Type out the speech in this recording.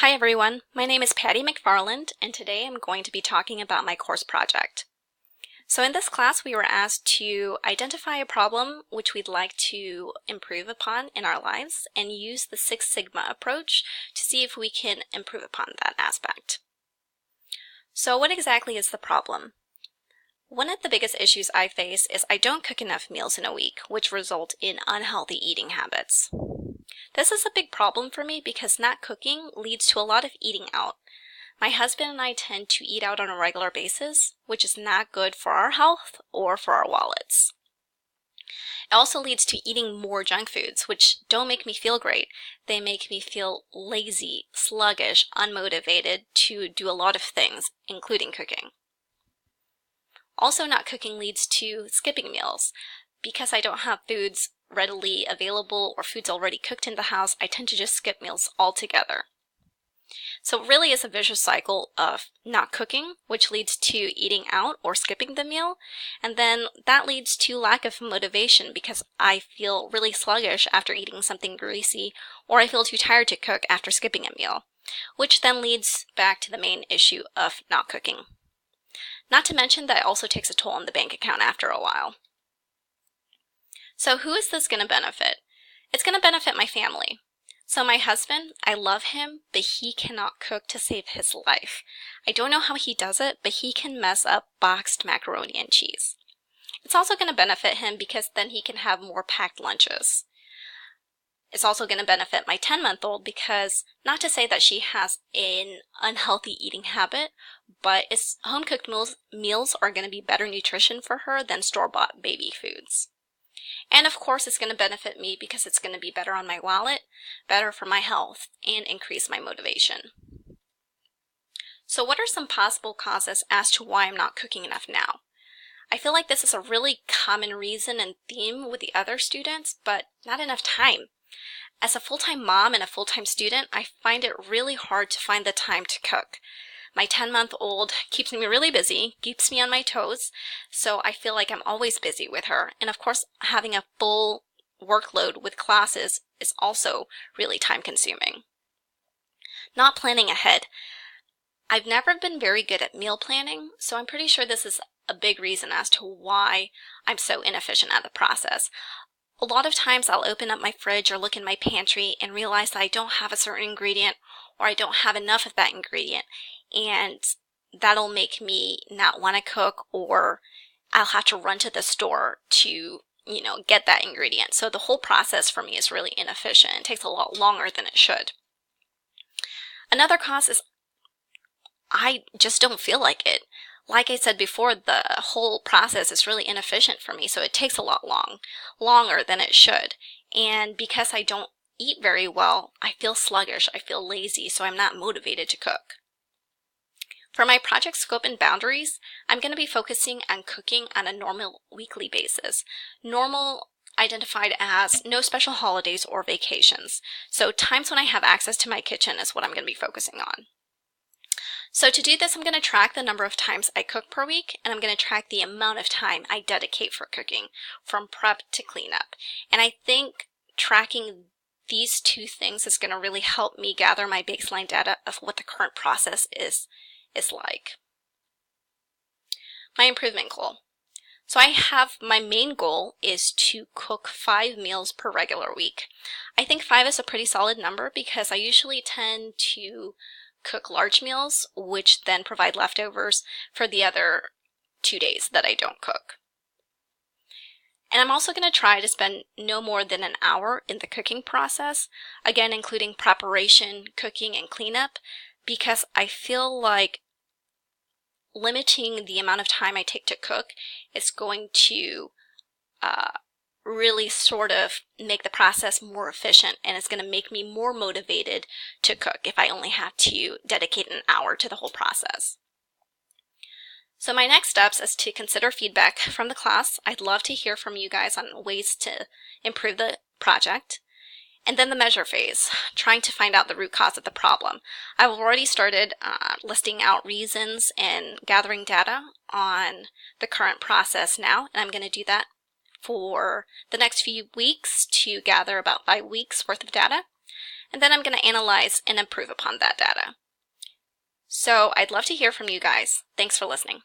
Hi everyone, my name is Patty McFarland, and today I'm going to be talking about my course project. So in this class we were asked to identify a problem which we'd like to improve upon in our lives and use the Six Sigma approach to see if we can improve upon that aspect. So what exactly is the problem? One of the biggest issues I face is I don't cook enough meals in a week, which result in unhealthy eating habits. This is a big problem for me because not cooking leads to a lot of eating out. My husband and I tend to eat out on a regular basis, which is not good for our health or for our wallets. It also leads to eating more junk foods, which don't make me feel great. They make me feel lazy, sluggish, unmotivated to do a lot of things, including cooking. Also, not cooking leads to skipping meals. Because I don't have foods readily available or foods already cooked in the house, I tend to just skip meals altogether. So it really is a vicious cycle of not cooking, which leads to eating out or skipping the meal, and then that leads to lack of motivation because I feel really sluggish after eating something greasy, or I feel too tired to cook after skipping a meal, which then leads back to the main issue of not cooking. Not to mention that it also takes a toll on the bank account after a while. So who is this going to benefit? It's going to benefit my family. So my husband, I love him, but he cannot cook to save his life. I don't know how he does it, but he can mess up boxed macaroni and cheese. It's also going to benefit him because then he can have more packed lunches. It's also going to benefit my 10-month-old because, not to say that she has an unhealthy eating habit, but home-cooked meals are going to be better nutrition for her than store-bought baby foods. And of course, it's going to benefit me because it's going to be better on my wallet, better for my health, and increase my motivation. So what are some possible causes as to why I'm not cooking enough now? I feel like this is a really common reason and theme with the other students, but not enough time. As a full-time mom and a full-time student, I find it really hard to find the time to cook. My 10-month-old keeps me really busy, keeps me on my toes, so I feel like I'm always busy with her. And of course, having a full workload with classes is also really time-consuming. Not planning ahead. I've never been very good at meal planning, so I'm pretty sure this is a big reason as to why I'm so inefficient at the process. A lot of times I'll open up my fridge or look in my pantry and realize that I don't have a certain ingredient or I don't have enough of that ingredient, and that'll make me not want to cook, or I'll have to run to the store to, get that ingredient. So the whole process for me is really inefficient. It takes a lot longer than it should. Another cause is I just don't feel like it. Like I said before, the whole process is really inefficient for me, so it takes a lot longer than it should. And because I don't eat very well, I feel sluggish, I feel lazy, so I'm not motivated to cook. For my project scope and boundaries, I'm going to be focusing on cooking on a normal weekly basis. Normal identified as no special holidays or vacations. So times when I have access to my kitchen is what I'm going to be focusing on. So to do this, I'm going to track the number of times I cook per week, and I'm going to track the amount of time I dedicate for cooking, from prep to cleanup. And I think tracking these two things is going to really help me gather my baseline data of what the current process is like. My improvement goal. So I have my main goal is to cook 5 meals per regular week. I think 5 is a pretty solid number because I usually tend to cook large meals, which then provide leftovers for the other 2 days that I don't cook. And I'm also going to try to spend no more than an hour in the cooking process, again including preparation, cooking, and cleanup, because I feel like limiting the amount of time I take to cook is going to really sort of make the process more efficient, and it's going to make me more motivated to cook if I only have to dedicate an hour to the whole process. So my next steps is to consider feedback from the class. I'd love to hear from you guys on ways to improve the project. And then the measure phase, trying to find out the root cause of the problem. I've already started listing out reasons and gathering data on the current process now, and I'm going to do that for the next few weeks to gather about 5 weeks worth of data. and then I'm going to analyze and improve upon that data. So I'd love to hear from you guys. Thanks for listening.